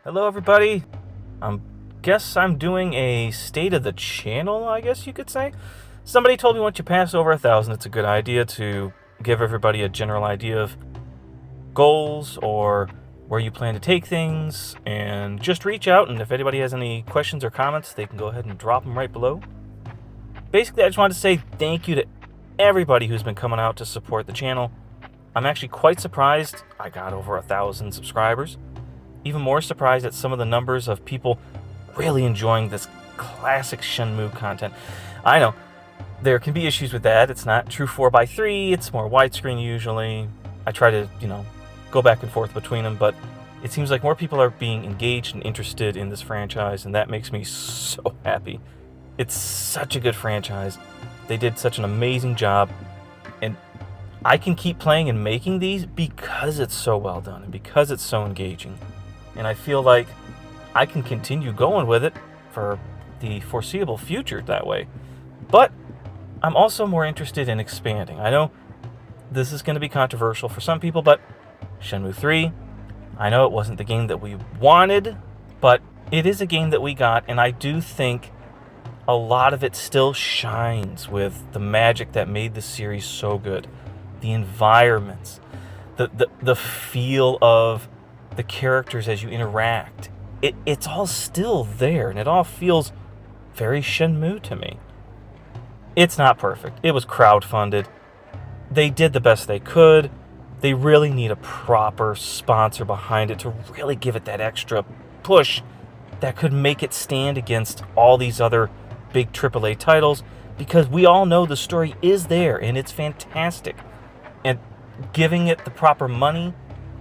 Hello everybody. Guess I'm doing a state of the channel, I guess you could say. Somebody told me once you pass over 1,000, it's a good idea to give everybody a general idea of goals or where you plan to take things, and just reach out, and if anybody has any questions or comments, they can go ahead and drop them right below. Basically, I just wanted to say thank you to everybody who's been coming out to support the channel. I'm actually quite surprised I got over 1,000 subscribers. Even more surprised at some of the numbers of people really enjoying this classic Shenmue content. I know, there can be issues with that. It's not true 4:3, it's more widescreen usually. I try to, go back and forth between them, but it seems like more people are being engaged and interested in this franchise, and that makes me so happy. It's such a good franchise. They did such an amazing job, and I can keep playing and making these because it's so well done and because it's so engaging. And I feel like I can continue going with it for the foreseeable future that way. But I'm also more interested in expanding. I know this is going to be controversial for some people, but Shenmue 3, I know it wasn't the game that we wanted, but it is a game that we got, and I do think a lot of it still shines with the magic that made the series so good. The environments, the feel of the characters as you interact. It's all still there, and it all feels very Shenmue to me. It's not perfect. It was crowdfunded. They did the best they could. They really need a proper sponsor behind it to really give it that extra push that could make it stand against all these other big AAA titles, because we all know the story is there and it's fantastic. And giving it the proper money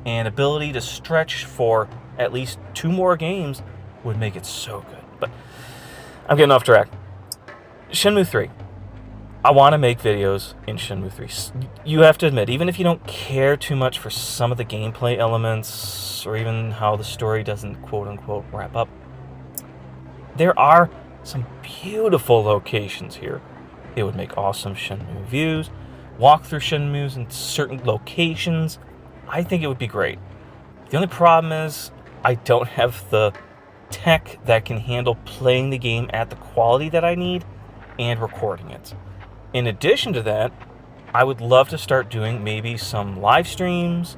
and ability to stretch for at least 2 more games would make it so good. But I'm getting off track. Shenmue 3. I want to make videos in Shenmue 3. You have to admit, even if you don't care too much for some of the gameplay elements, or even how the story doesn't quote-unquote wrap up, there are some beautiful locations here. It would make awesome Shenmue views. Walk through Shenmues in certain locations. I think it would be great. The only problem is I don't have the tech that can handle playing the game at the quality that I need and recording it. In addition to that, I would love to start doing maybe some live streams.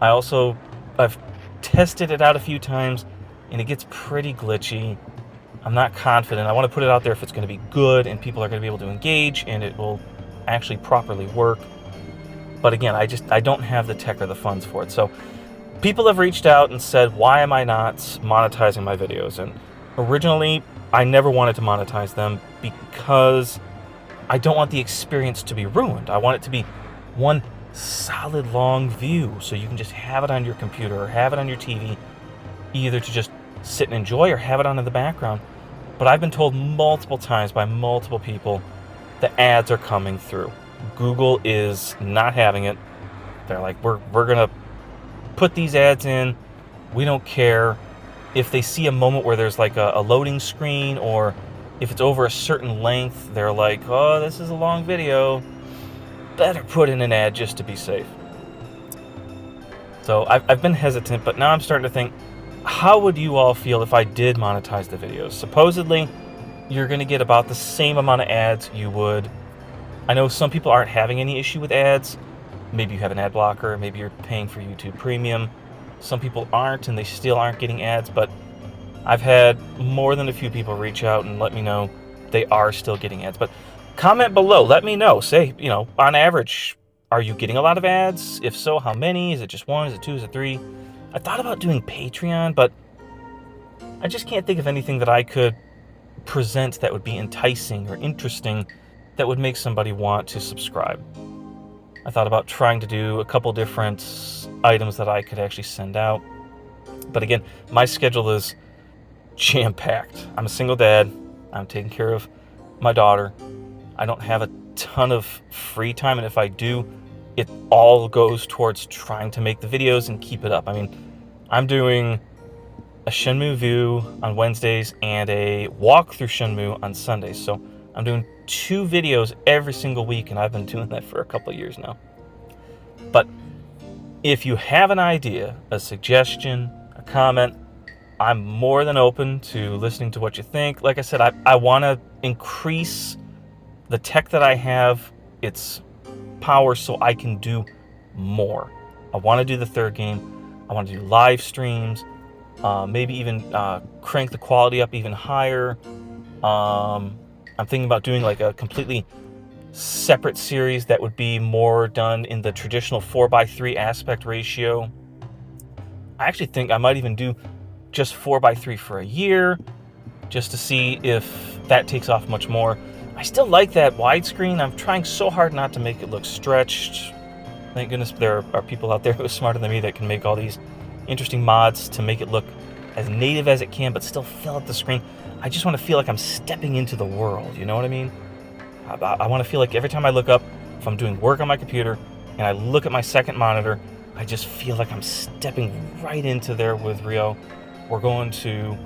I've tested it out a few times, and it gets pretty glitchy. I'm not confident. I want to put it out there if it's going to be good and people are going to be able to engage and it will actually properly work. But again, I don't have the tech or the funds for it. So people have reached out and said, why am I not monetizing my videos? And originally, I never wanted to monetize them because I don't want the experience to be ruined. I want it to be one solid long view, so you can just have it on your computer or have it on your TV, either to just sit and enjoy or have it on in the background. But I've been told multiple times by multiple people the ads are coming through. Google is not having it. They're like, we're gonna put these ads in. We don't care. If they see a moment where there's like a loading screen, or if it's over a certain length, they're like, oh, this is a long video. Better put in an ad just to be safe. So I've been hesitant, but now I'm starting to think, how would you all feel if I did monetize the videos? Supposedly, you're going to get about the same amount of ads you would. I know some people aren't having any issue with ads. Maybe you have an ad blocker. Maybe you're paying for YouTube Premium. Some people aren't, and they still aren't getting ads, but I've had more than a few people reach out and let me know they are still getting ads. But comment below. Let me know. Say, on average, are you getting a lot of ads? If so, how many? Is it just 1? Is it 2? Is it 3? I thought about doing Patreon, but I just can't think of anything that I could present that would be enticing or interesting that would make somebody want to subscribe. I thought about trying to do a couple different items that I could actually send out. But again, my schedule is jam-packed. I'm a single dad. I'm taking care of my daughter. I don't have a ton of free time, and if I do, it all goes towards trying to make the videos and keep it up. I mean, I'm doing a Shenmue view on Wednesdays and a walk through Shenmue on Sundays. So I'm doing 2 videos every single week, and I've been doing that for a couple of years now. But if you have an idea, a suggestion, a comment, I'm more than open to listening to what you think. Like I said, I want to increase the tech that I have, its power, so I can do more. I want to do the third game. I want to do live streams, maybe even crank the quality up even higher. I'm thinking about doing like a completely separate series that would be more done in the traditional 4:3 aspect ratio. I actually think I might even do just 4:3 for a year, just to see if that takes off much more. I still like that widescreen. I'm trying so hard not to make it look stretched. Thank goodness there are people out there who are smarter than me that can make all these interesting mods to make it look as native as it can, but still fill up the screen. I just want to feel like I'm stepping into the world, you know what I mean? I want to feel like every time I look up, if I'm doing work on my computer, and I look at my second monitor, I just feel like I'm stepping right into there with Rio. We're going to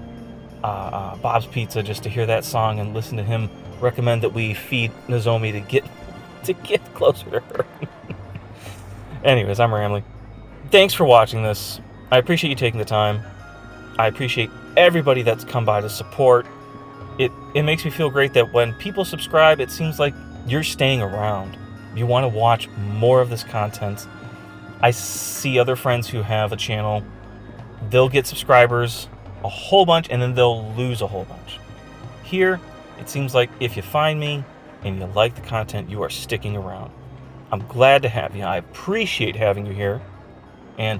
Bob's Pizza just to hear that song and listen to him recommend that we feed Nozomi to get closer to her. Anyways, I'm rambling. Thanks for watching this. I appreciate you taking the time. I appreciate everybody that's come by to support. It makes me feel great that when people subscribe, it seems like you're staying around. You want to watch more of this content. I see other friends who have a channel. They'll get subscribers, a whole bunch, and then they'll lose a whole bunch. Here, it seems like if you find me and you like the content, you are sticking around. I'm glad to have you. I appreciate having you here. And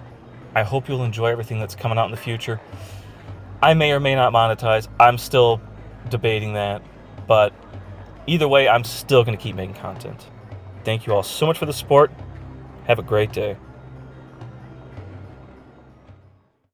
I hope you'll enjoy everything that's coming out in the future. I may or may not monetize. I'm still debating that. But either way, I'm still going to keep making content. Thank you all so much for the support. Have a great day.